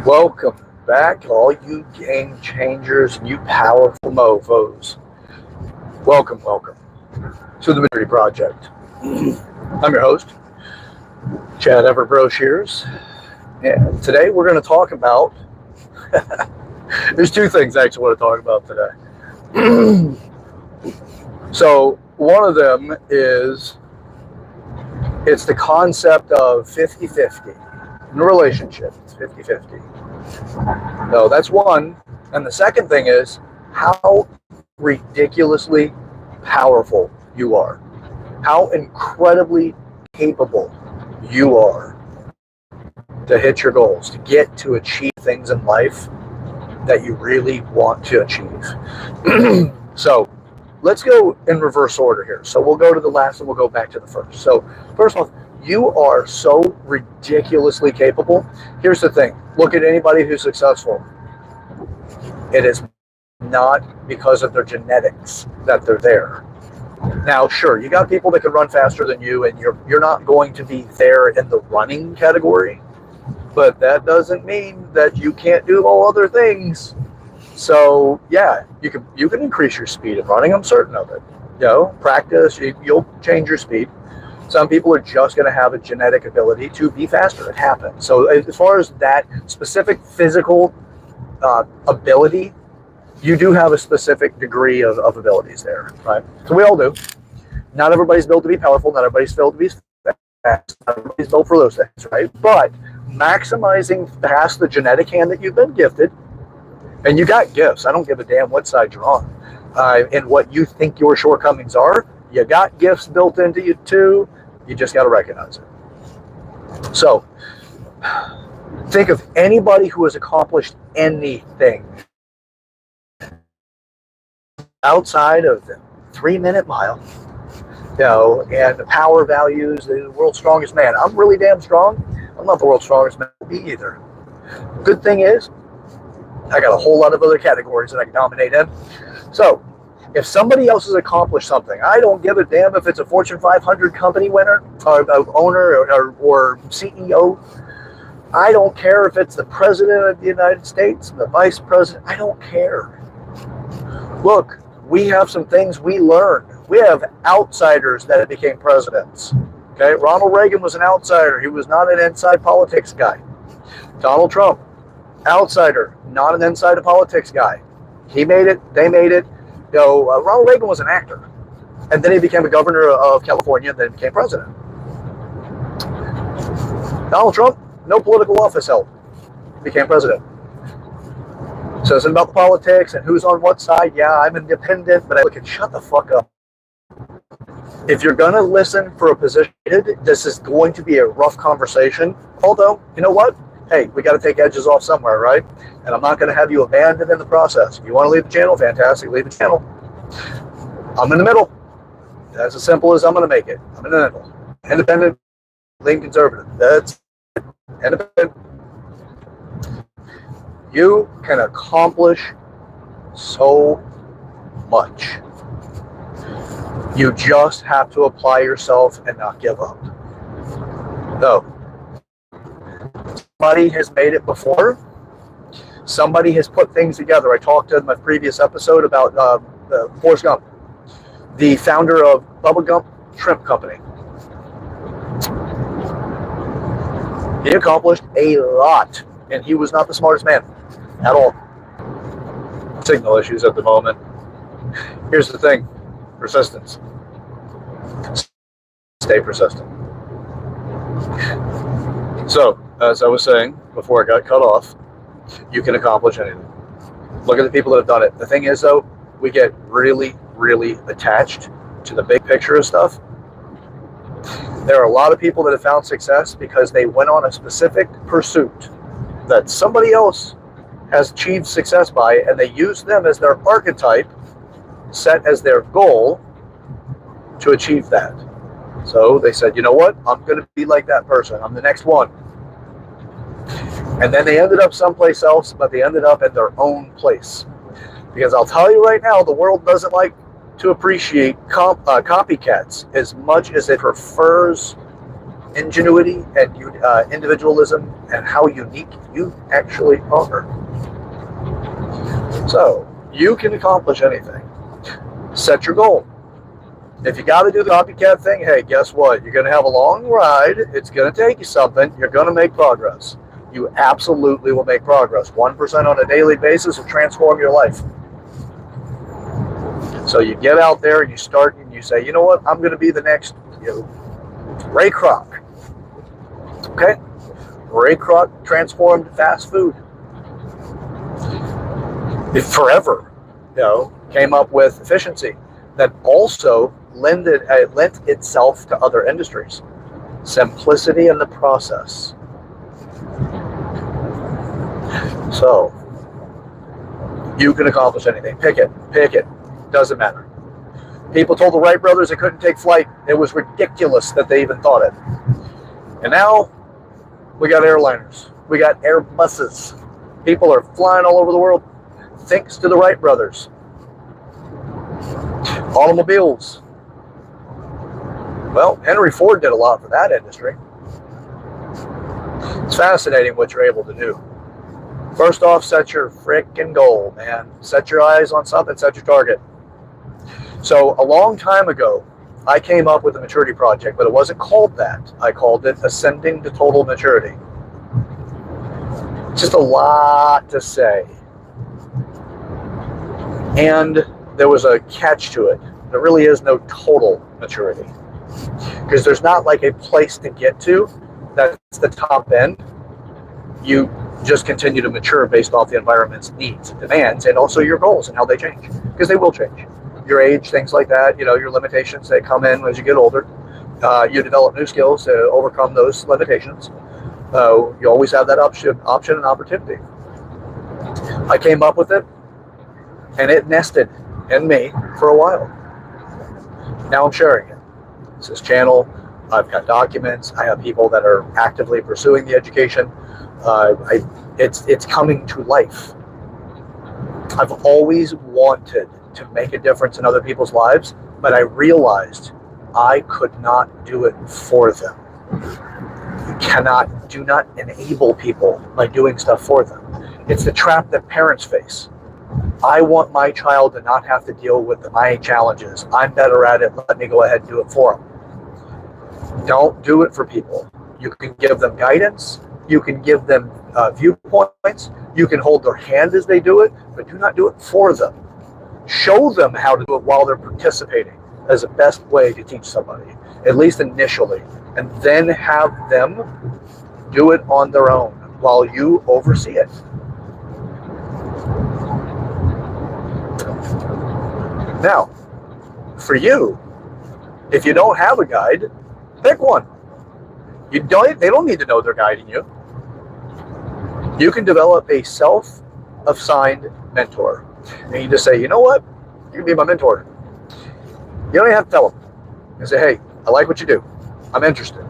Welcome back, all you game changers and you powerful mofos. Welcome to the Maturity Project. I'm your host, Chad Everbroshears, and today we're going to talk about. There's two things I actually want to talk about today. So, one of them is it's the concept of 50-50 in a relationship. It's 50-50. No, that's one. And the second thing is how ridiculously powerful you are. How incredibly capable you are to hit your goals, to get to achieve things in life that you really want to achieve. So let's go in reverse order here. So we'll go to the last and we'll go back to the first. So first off, you are so ridiculously capable. Here's the thing. Look at anybody who's successful. It is not because of their genetics that they're there. Now, sure, you got people that can run faster than you, and you're not going to be there in the running category, but that doesn't mean that you can't do all other things. So, yeah, you can increase your speed in running. I'm certain of it. Practice, you'll change your speed. Some people are just going to have a genetic ability to be faster. It happens. So as far as that specific physical ability, you do have a specific degree of abilities there, right? So we all do. Not everybody's built to be powerful. Not everybody's built to be fast. Not everybody's built for those things, right? But maximizing past the genetic hand that you've been gifted, and you got gifts. I don't give a damn what side you're on and what you think your shortcomings are. You got gifts built into you too. You just got to recognize it. So, think of anybody who has accomplished anything outside of the 3-minute mile, and the power values, the world's strongest man. I'm really damn strong. I'm not the world's strongest man either. Good thing is, I got a whole lot of other categories that I can dominate in. So, if somebody else has accomplished something, I don't give a damn if it's a Fortune 500 company winner, or owner, or CEO. I don't care if it's the president of the United States, the vice president. I don't care. Look, we have some things we learned. We have outsiders that became presidents. Okay, Ronald Reagan was an outsider. He was not an inside politics guy. Donald Trump, outsider, not an inside politics guy. He made it. They made it. Ronald Reagan was an actor, and then he became a governor of California, and then became president. Donald Trump, no political office held, became president. So it's about the politics and who's on what side. Yeah, I'm independent, but I can shut the fuck up. If you're going to listen for a position, this is going to be a rough conversation. Although, you know what? Hey, we got to take edges off somewhere, right? And I'm not going to have you abandoned in the process. If you want to leave the channel, fantastic, leave the channel. I'm in the middle. That's as simple as I'm going to make it. I'm in the middle. Independent, lean conservative. That's independent. You can accomplish so much. You just have to apply yourself and not give up. No. Somebody has made it before. Somebody has put things together. I talked in my previous episode about Forrest Gump, the founder of Bubba Gump Shrimp Company. He accomplished a lot, and he was not the smartest man at all. Signal issues at the moment. Here's the thing. Persistence. Stay persistent. So, as I was saying before I got cut off, you can accomplish anything. Look at the people that have done it. The thing is, though, we get really, really attached to the big picture of stuff. There are a lot of people that have found success because they went on a specific pursuit that somebody else has achieved success by, and they use them as their archetype, set as their goal to achieve that. So they said, you know what? I'm going to be like that person. I'm the next one. And then they ended up someplace else, but they ended up at their own place. Because I'll tell you right now, the world doesn't like to appreciate copycats as much as it prefers ingenuity and individualism and how unique you actually are. So you can accomplish anything. Set your goal. If you got to do the copycat thing, hey, guess what? You're going to have a long ride. It's going to take you something. You're going to make progress. You absolutely will make progress. 1% on a daily basis will transform your life. So you get out there and you start and you say, you know what? I'm going to be the next Ray Kroc. Okay? Ray Kroc transformed fast food. It forever, came up with efficiency that also lent itself to other industries. Simplicity in the process. So you can accomplish anything. Pick it. Doesn't matter. People told the Wright brothers they couldn't take flight. It was ridiculous that they even thought it. And now we got airliners. We got Airbuses. People are flying all over the world thanks to the Wright brothers. Automobiles. Well, Henry Ford did a lot for that industry. It's fascinating what you're able to do. First off, set your frickin' goal, man. Set your eyes on something, set your target. So a long time ago, I came up with a maturity project, but it wasn't called that. I called it Ascending to Total Maturity. Just a lot to say. And there was a catch to it. There really is no total maturity. Because there's not like a place to get to that's the top end. You just continue to mature based off the environment's needs and demands, and also your goals and how they change. Because they will change. Your age, things like that, your limitations, they come in as you get older. You develop new skills to overcome those limitations. You always have that option and opportunity. I came up with it, and it nested in me for a while. Now I'm sharing it. It's this channel. I've got documents. I have people that are actively pursuing the education. It's coming to life. I've always wanted to make a difference in other people's lives, but I realized I could not do it for them. You do not enable people by doing stuff for them. It's the trap that parents face. I want my child to not have to deal with my challenges. I'm better at it. Let me go ahead and do it for them. Don't do it for people. You can give them guidance. You can give them viewpoints. You can hold their hand as they do it, but do not do it for them. Show them how to do it while they're participating as the best way to teach somebody, at least initially, and then have them do it on their own while you oversee it. Now, for you, if you don't have a guide, pick one. They don't need to know they're guiding you. You can develop a self-assigned mentor. And you just say, you know what? You can be my mentor. You don't even have to tell them. You say, hey, I like what you do. I'm interested.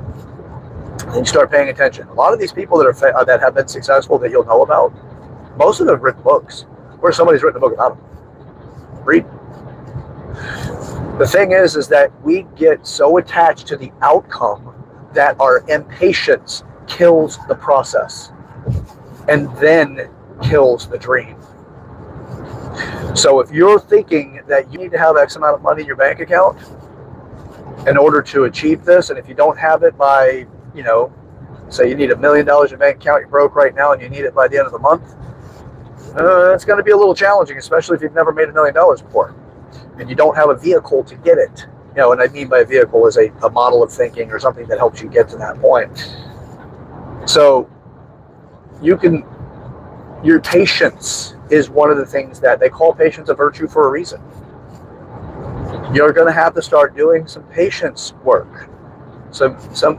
And you start paying attention. A lot of these people that have been successful that you'll know about, most of them have written books where somebody's written a book about them. Read. The thing is that we get so attached to the outcome that our impatience kills the process and then kills the dream. So if you're thinking that you need to have X amount of money in your bank account in order to achieve this, and if you don't have it by, say you need $1 million in your bank account, you're broke right now, and you need it by the end of the month, it's going to be a little challenging, especially if you've never made $1 million before, and you don't have a vehicle to get it. And I mean by a vehicle is a model of thinking or something that helps you get to that point. So your patience is one of the things that they call patience a virtue for a reason. You're going to have to start doing some patience work. So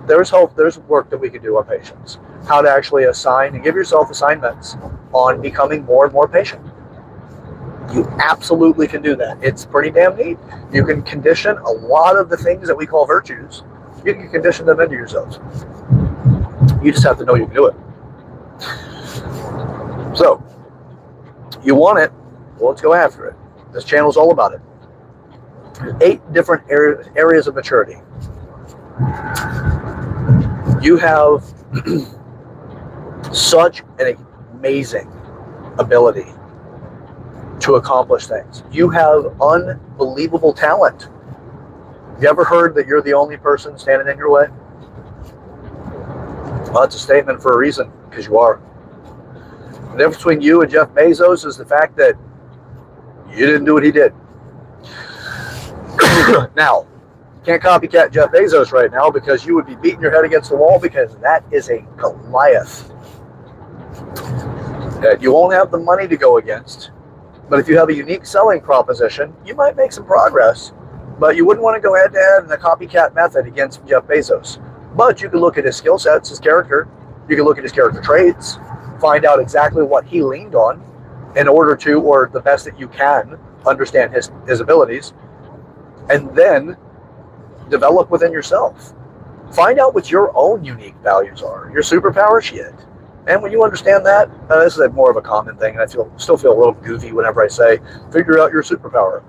there's work that we can do on patience. How to actually assign and give yourself assignments on becoming more and more patient. You absolutely can do that. It's pretty damn neat. You can condition a lot of the things that we call virtues. You can condition them into yourselves. You just have to know you can do it. So, you want it, well, let's go after it. This channel is all about it. There's 8 different areas of maturity. You have such an amazing ability to accomplish things. You have unbelievable talent. You ever heard that you're the only person standing in your way? Well, that's a statement for a reason, because you are. The difference between you and Jeff Bezos is the fact that you didn't do what he did. Now, can't copycat Jeff Bezos right now because you would be beating your head against the wall, because that is a Goliath that you won't have the money to go against. But if you have a unique selling proposition, you might make some progress. But you wouldn't want to go head to head in the copycat method against Jeff Bezos. But you can look at his skill sets, his character. You can look at his character traits, find out exactly what he leaned on in order to, or the best that you can, understand his abilities, and then develop within yourself. Find out what your own unique values are, your superpower shit. And when you understand that, this is more of a common thing, and I still feel a little goofy whenever I say, figure out your superpower.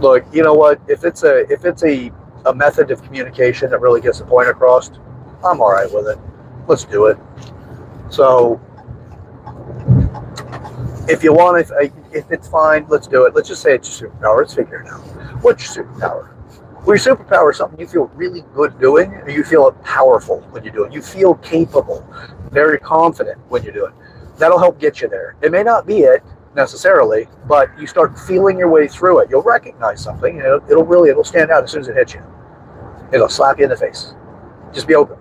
Look, you know what? If it's a method of communication that really gets the point across, I'm all right with it. Let's do it. So, if you want, if it's fine, let's do it. Let's just say it's your superpower. Let's figure it out. What's your superpower? Well, your superpower is something you feel really good doing, or you feel powerful when you do it. You feel capable, very confident when you do it. That'll help get you there. It may not be it necessarily, but you start feeling your way through it. You'll recognize something, and it'll stand out as soon as it hits you. It'll slap you in the face. Just be open.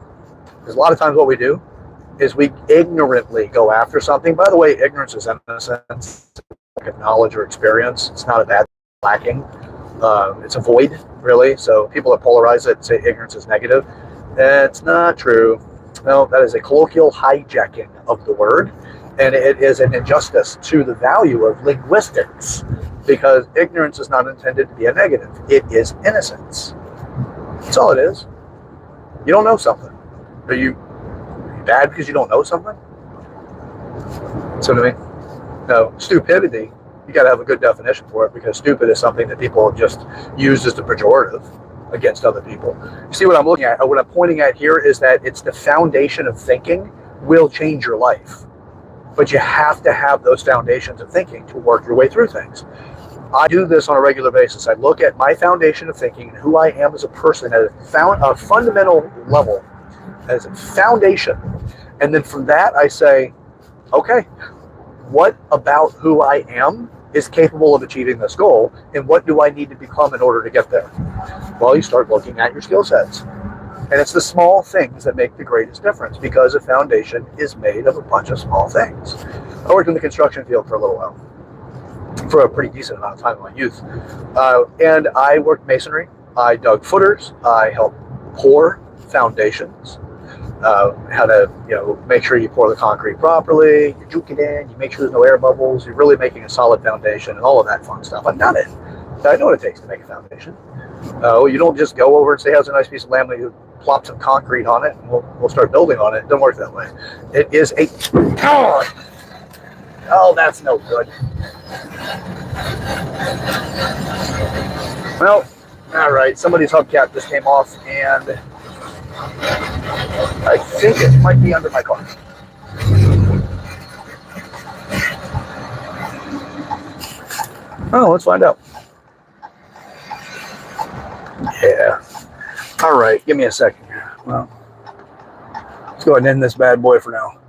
Because a lot of times what we do is we ignorantly go after something. By the way, ignorance is innocence, like knowledge or experience. It's not a bad lacking. It's a void, really. So people that polarize it and say ignorance is negative. It's not true. No, that is a colloquial hijacking of the word. And it is an injustice to the value of linguistics, because ignorance is not intended to be a negative. It is innocence. That's all it is. You don't know something. Are you bad because you don't know something? So what I mean? No, stupidity, you got to have a good definition for it, because stupid is something that people just use as the pejorative against other people. See what I'm looking at? What I'm pointing at here is that it's the foundation of thinking will change your life. But you have to have those foundations of thinking to work your way through things. I do this on a regular basis. I look at my foundation of thinking and who I am as a person at a fundamental level, as a foundation. And then from that, I say, okay, what about who I am is capable of achieving this goal? And what do I need to become in order to get there? Well, you start looking at your skill sets. And it's the small things that make the greatest difference, because a foundation is made of a bunch of small things. I worked in the construction field for a little while, for a pretty decent amount of time in my youth. And I worked masonry. I dug footers. I helped pour foundations. How to make sure you pour the concrete properly, you juke it in, you make sure there's no air bubbles, you're really making a solid foundation, and all of that fun stuff. I've done it. I know what it takes to make a foundation. You don't just go over and say, "How's a nice piece of laminate?" You plop some concrete on it, and we'll start building on it. It doesn't work that way. It is a... Oh, that's no good. Well, all right. Somebody's hubcap just came off, and I think it might be under my car. Oh, let's find out. Yeah. All right. Give me a second. Well, let's go ahead and end this bad boy for now.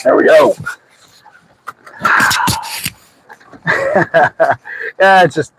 There we go. Yeah, it's just